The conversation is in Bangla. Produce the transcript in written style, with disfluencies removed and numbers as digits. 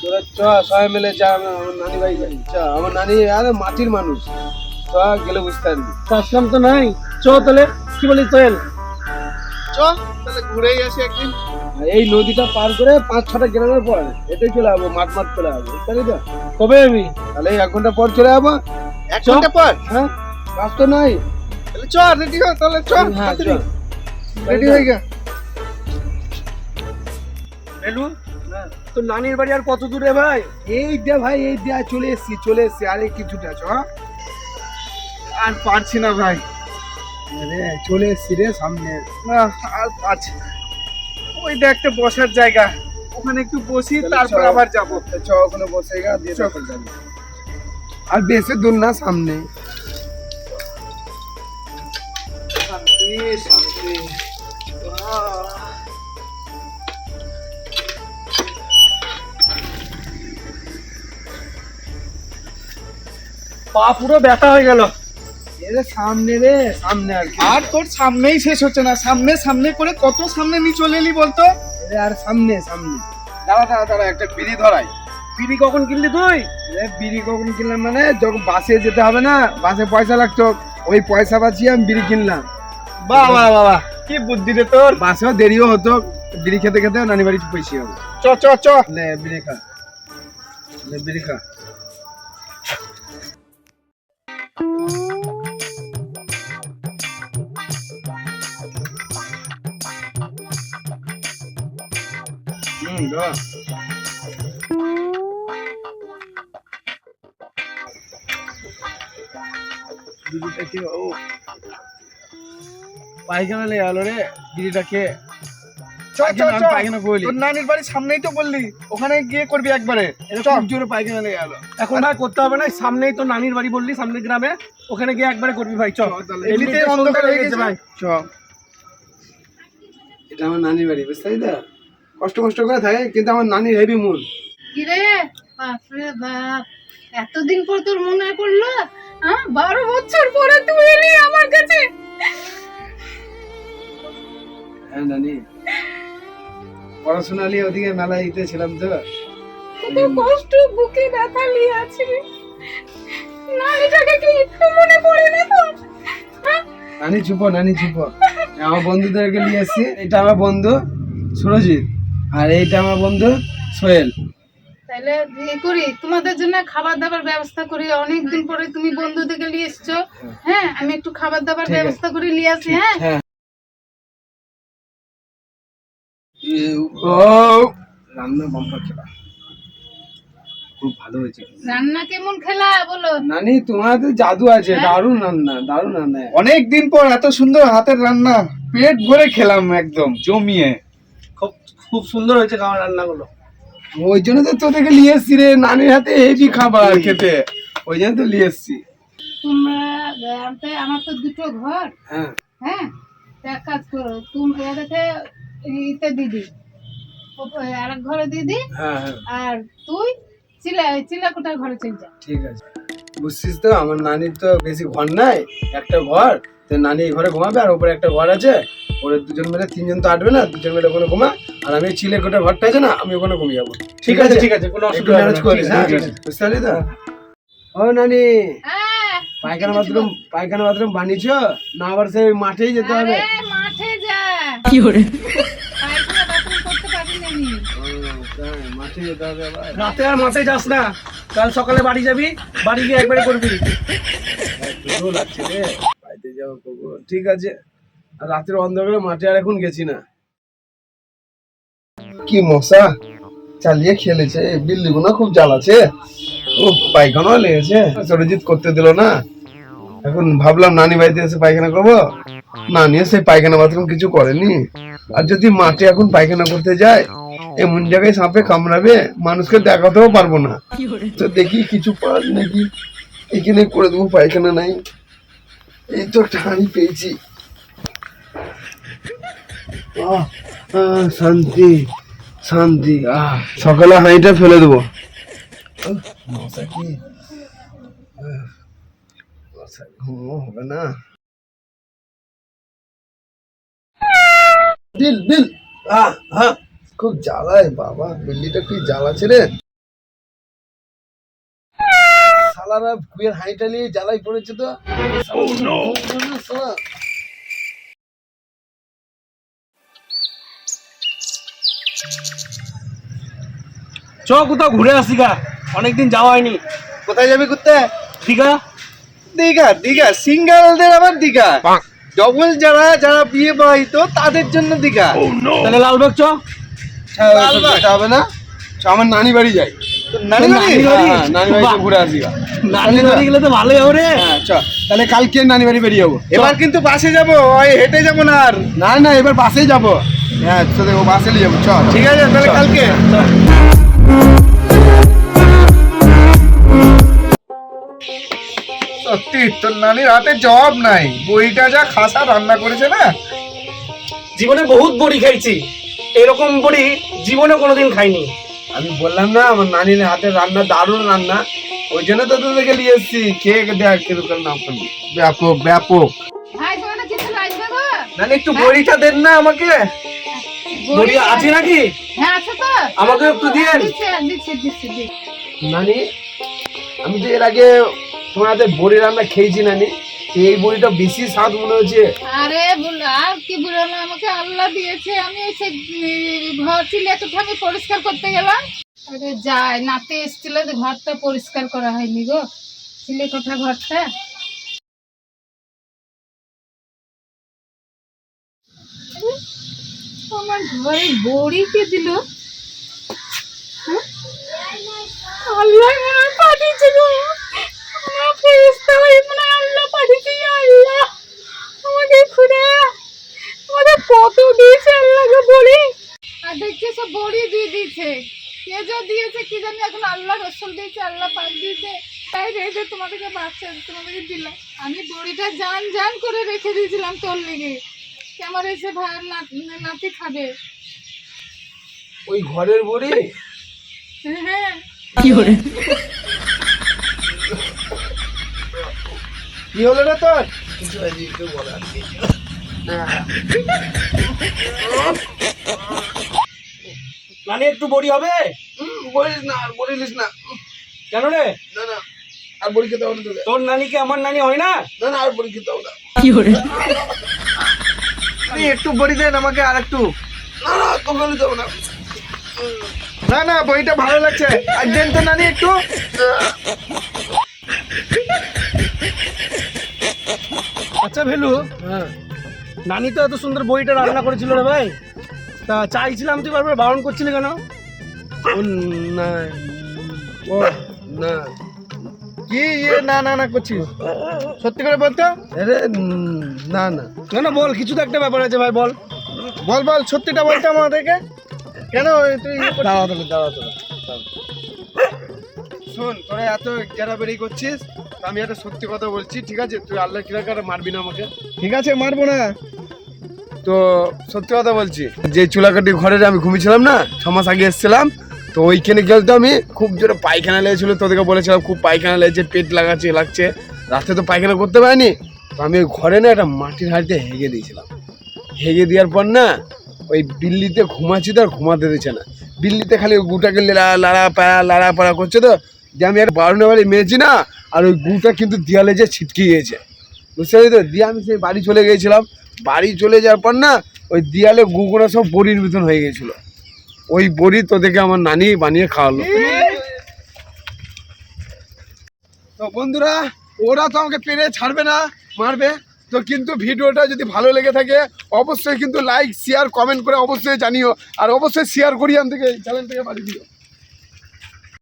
তোরা চ সবাই মিলে যা আমার নানি বাড়ি যাই চ আমার নানি আর মাটির মানুষ চ গেলে বুঝতে পারবি আসলাম তো নাই চ তাহলে কি বলি তোয়েল চ তাহলে ঘুরেই আসি একদিন। এই নদীটা পার করে 5-6টা গ্রামের পর এটাই চলে যাবো মাঠ চলে যাবো বুঝতে পারলি তো কবে আমি তাহলে 1 ঘন্টা পর চলে যাবো 1 ঘন্টা পর? হ্যাঁ কাজ তো নাই তাহলে চ রেডি হ, তাহলে চ হ্যাঁ চ রেডি হয়ে গা। বেলু তোর নানির বাড়ি আর কত দূরে ভাই? এই দে ভাই এই দে চলে এসছি আরে কিছুটা চ আর পারছি না ভাই, আরে চলে এসছি রে সামনে না আর পারছি না। ওই দেখ একটা বসার জায়গা, ওখানে একটু বসি তারপর আবার যাবো। চ ওখানে বসে গা দিয়ে তারপর যাবো। আর বেশি দূর না সামনে শান্তি শান্তি। পা পুরো ব্যথা হয়ে গেল। এরে সামনে রে সামনে আর কি আর তোর সামনেই শেষ হচ্ছে না, সামনে সামনে করে কত সামনে নিয়ে চলে এলি বলতো। এরে আর সামনে সামনে দাঁড়া দাঁড়া দাঁড়া, একটা বিড়ি ধরাই। বিড়ি কখন কিনলি তুই? এ বিড়ি কখন কিনলাম মানে যখন বাসে যেতে হবে না, বাসে পয়সা লাগতো, ওই পয়সা বাঁচিয়ে আমি বিড়ি কিনলাম। বাহ বাহ বাহ, কি বুদ্ধি রে তোর। বাসেও দেরিও হতো, বিড়ি খেতে খেতে নানি বাড়ি পয়সা হবে। চ চ চ। লে বিড়ি খা, লে বিড়ি খা। ধর। বিড়িটা খেয়ে ও পায়খানা লেগে গেল রে বিড়িটা খেয়ে। চ চ চ, পায়খানা করলি তোর নানির বাড়ির সামনেই তো বললি, ওখানে গিয়ে করবি একবারে। এটা চ। খুব জোরে পায়খানা লেগে গেল। এখন আর করতে হবে না, সামনেই তো নানির বাড়ি বললি, সামনের গ্রামে, ওখানে গিয়ে একবারে করবি ভাই। চল এমনিতেই অন্ধকার হয়ে গেছে ভাই। চ, এটা আমার নানির বাড়ি বুঝতে পারলি তো? কষ্ট কষ্ট করে থাকে কিন্তু আমার নানির হেভি মন। কিরে বাপরে বাপ, এতদিন পর তোর মনে পড়লো? হ্যাঁ, 12 বছর পরে তুই এলি আমার কাছে। হ্যাঁ নানি, পড়াশোনা নিয়ে ওদিকে মেলায় দিতে ছিলাম তো। কত কষ্ট বুকে ব্যথা নিয়ে আছি, নানিটাকে কি একটু মনে পড়ে না তোর? হ্যাঁ? নানি চুপো, নানি চুপো। আমার বন্ধুদেরকে নিয়ে এসছি, এটা আমার বন্ধু সুরজিৎ আর এইটা আমার বন্ধু সোহেল। তাহলে ইয়ে করি, তোমাদের জন্য খাবার দাবার ব্যবস্থা করি। অনেকদিন পরে তুমি বন্ধুদেরকে নিয়ে এসছো। হ্যাঁ, আমি একটু খাবার দাবার ঠিক আছে। ব্যবস্থা করে নিয়ে আসি। হ্যাঁ, হ্যাঁ। ও রান্না বাম্পার খেলা, খুব ভালো হয়েছে। রান্না কেমন খেলা বলো? নানি তোমার তো জাদু আছে, দারুণ রান্না, দারুণ রান্না। অনেকদিন পর এত সুন্দর হাতের রান্না, পেট ভরে খেলাম একদম জমিয়ে। খুব খুব সুন্দর হয়েছে খাওয়ার রান্নাগুলো। ওই জন্য তো তোদেরকে নিয়ে এসছি রে, নানির হাতে হেভি খাবার খেতে, ওই জন্য তো নিয়ে এসছি। তোমরা আমার তো দুটো ঘর। হ্যাঁ হ্যাঁ, তো এক কাজ করো, তুমি এটাকে ইতে দিদি, আর এক ঘরে দিদি, হ্যাঁ হ্যাঁ আর তুই চিলাকোটার ঘরে চলে যা। ঠিক আছে। বুঝছিস তো আমার নানির তো বেশি ঘর নাই, একটা ঘর, তো নানি এই ঘরে ঘুমাবে আর উপরে একটা ঘর আছে, ওরা দুজন মিলে 3 জন তো আটবে না, 2 জন মিলে ওখানে ঘুমা, আর আমি চিলেকোটা ঘরটা আছে না, আমি ওখানে ঘুমিয়ে যাবো। ঠিক আছে ঠিক আছে, কোনো একটু অসুবিধা ম্যানেজ হবে করিস, না। হ্যাঁ ঠিক আছে। বুঝতে পারলি তো? ও নানি, হ্যাঁ, পায়খানা বাথরুম বানিয়েছো না আবার সেই মাঠেই যেতে হবে? আরে মাঠে যা, কি করে পায়খানা বাথরুম করতে পারি না আমি। তাই, মাঠে যেতে হবে আবার। রাতে আর মাঠে যাস না, কাল সকালে বাড়ি যাবি, বাড়ি গিয়ে একবারে করবি। ভালো লাগছে রে, বাড়িতে যাবো করবো। ঠিক আছে, আর রাতের অন্ধকারে মাঠে আর এখন গেছি না। কি মশা চালিয়ে খেলেছে, বিল্লি গুনা খুব জ্বালাচ্ছে। ও পায়খানা লেগেছে, সরজিৎ করতে দিল না। এখন ভাবলাম নানি বাড়িতে এসে পায়খানা করবো, নানি এসে পায়খানা বাথরুম কিছু করেনি। আর যদি মাঠে এখন পায়খানা করতে যায়, এমন জায়গায় সাপে কামড়াবে, মানুষকে দেখাতেও পারবো না। তো দেখি কিছু পার নাকি এখানে করে দেবো, পায়খানা নাই। এই তো একটা হাঁড়ি পেয়েছি। শান্তি শান্তি। সকালে হাঁড়িটা ফেলে দেবো। মশা কি মশা ঘুমো হবে না। বিল বিল, খুব জ্বালায় বাবা, বিল্লিটা কি জ্বালাচ্ছে রে। শালারা কুয়ের হাঁড়িটা নিয়ে জ্বালাই পড়েছে তো। শালা। চ কোথাও ঘুরে আসি গা, অনেকদিন যাওয়া হয়নি। কোথায় যাবি ঘুরতে? দীঘা। দীঘা? দীঘা সিঙ্গেলদের আবার দীঘা? ডবল যারা যারা বিয়ে বিবাহিত তাদের জন্য দীঘা। তাহলে লালবাগ চ। লালবাগ যেতে হবে না, চ, আমার নানি বাড়ি যাই। নানি বাড়ি? হ্যাঁ, নানি বাড়িতে ঘুরে আসি গা। নানি বাড়ি গেলে তো ভালোই হবে রে। হ্যাঁ চ, তাহলে কালকে নানি বাড়ি বেরিয়ে যাবো। এবার কিন্তু বাসে যাবো, ওই হেঁটে যাবো না আর। না না, এবার বাসেই যাবো। হ্যাঁ তো দেখো, বাসে নিয়ে যাবো। চ ঠিক আছে তাহলে কালকে। সত্যি তোর নানির হাতে জবাব নাই, বইটা যা খাসা রান্না করেছে না। জীবনে বহুত বড়ি খাইছি, এরকম বড়ি জীবনে কোনোদিন খাইনি। আমি বললাম না, আমার নানির হাতের রান্না দারুণ রান্না, ওই জন্য তো তোদেরকে নিয়ে এসছি। খেয়ে দেখ কিরকম নাম করবি। ব্যাপক ব্যাপক। ভাই তোমাদের কিছু লাগবে গো? নানি একটু বড়িটা দেন না আমাকে। বড়ি আছে নাকি? হ্যাঁ আছে তো। আমাকে একটু দিয়েন। দিচ্ছি। নানি, আমি তো এর আগে তোমাদের বড়ি রান্না খেয়েছি নানি, তো এই বড়িটা বেশি স্বাদ মনে হচ্ছে। আরে আর কি বললো, আমাকে আল্লাহ দিয়েছে। আমি এসে ঘর চিলেকোঠা আমি পরিষ্কার করতে গেলাম। আরে যাই, নাতে এসেছিল, ঘরটা পরিষ্কার করা হয়নি গো, চিলেকোঠা ঘরটা। আমার ঘরে বড়ি কে দিল? আল্লাহ মনে হয় পাঠিয়েছে গো, আমার ফেরেশতা হয়ে মনে হয় আল্লাহ পাঠিয়েছে। আল্লাহ আমাকে খুদা, আমাদের কত দিয়েছে আল্লাহ গো বড়ি। আর দেখছি সব বড়ি দিয়ে দিয়েছে, কে যে দিয়েছে কি জানি, এখন আল্লাহ রসুল দিয়েছে, আল্লাহ পাক দিয়েছে, তাই রেখে তোমাদেরকে বাচ্চা তোমাদেরকে দিলাম। আমি বড়িটা জান করে রেখে দিয়েছিলাম তোর লেগে, আমার এসে ভাই নাতি খাবে। ওই ঘরের বড়ি? হ্যাঁ কি হলো রে তোর? নানি একটু বড়ি হবে? বলিস না, আর বলিস না। কেন রে? না না, আর বড়ি খেতে হবে না তোকে। তোর নানি কি আমার নানি হয় না? না না, আর বড়ি খেতে হবে না। নানি একটু বড়ি দেন আমাকে, আর একটু। না না, তোকে নিতে হবে না। না না, বইটা ভালো লাগছে, আর দেন তো নানি একটু। আচ্ছা ভেলু, হ্যাঁ, নানি তো এত সুন্দর বইটা রান্না করেছিল রে ভাই, তা চাইছিলাম তুই বারবার বারণ করছিলি কেন? ও না, ও না। কি না না না করছিস? সত্যি করে বলতো। আরে না না। না না বল, কিছু তো একটা ব্যাপার আছে ভাই, বল। বল বল, সত্যিটা বলতে আমাদেরকে। কেন তুই দাঁড়া তোরা, দাঁড়া তোরা। শোন, তোরা এত গেরাবেরি করছিস, আমি একটা সত্যি কথা বলছি, ঠিক আছে? তুই আল্লাহ কিরাকার মারবি না আমাকে। ঠিক আছে, মারবো না। তো সত্যি কথা বলছি, যে চুলাকাটি ঘরে আমি ঘুমিয়েছিলাম না, 6 মাস আগে এসেছিলাম, তো ওইখানে গেলে তো আমি খুব জোরে পায়খানা লেগেছিল। তোদেরকে বলেছিলাম খুব পায়খানা লেগেছে, পেট লাগছে। রাতে তো পায়খানা করতে পারিনি, তো আমি ওই ঘরে না একটা মাটির হাঁড়িতে হেগে দিয়েছিলাম। হেগে দেওয়ার পর না, ওই বিল্লিতে ঘুমাচ্ছি তো আর ঘুমাতে দিচ্ছে না। বিল্লিতে খালি ওই গুটাকে লাড়া পাড়া করছে, তো যে আমি একটা 12 বাড়ি মেরেছি না, আর ওই গুটা কিন্তু দেয়ালে যে ছিটকে গিয়েছে, বুঝতে পারছি তো। দিয়ে আমি সেই বাড়ি চলে গিয়েছিলাম। বাড়ি চলে যাওয়ার পর না, ওই দেয়ালে গুগুনা সব বড়ির মতন হয়ে গেছিল। ওই বড়ি তোদেরকে আমার নানি বানিয়ে খাওয়ালো। তো বন্ধুরা, ওরা তো আমাকে পেরে ছাড়বে না, মারবে। তো কিন্তু ভিডিওটা যদি ভালো লেগে থাকে অবশ্যই কিন্তু লাইক শেয়ার কমেন্ট করে অবশ্যই জানিও, আর অবশ্যই শেয়ার করি আমি থেকে চ্যানেল থেকে বাড়ি দিও।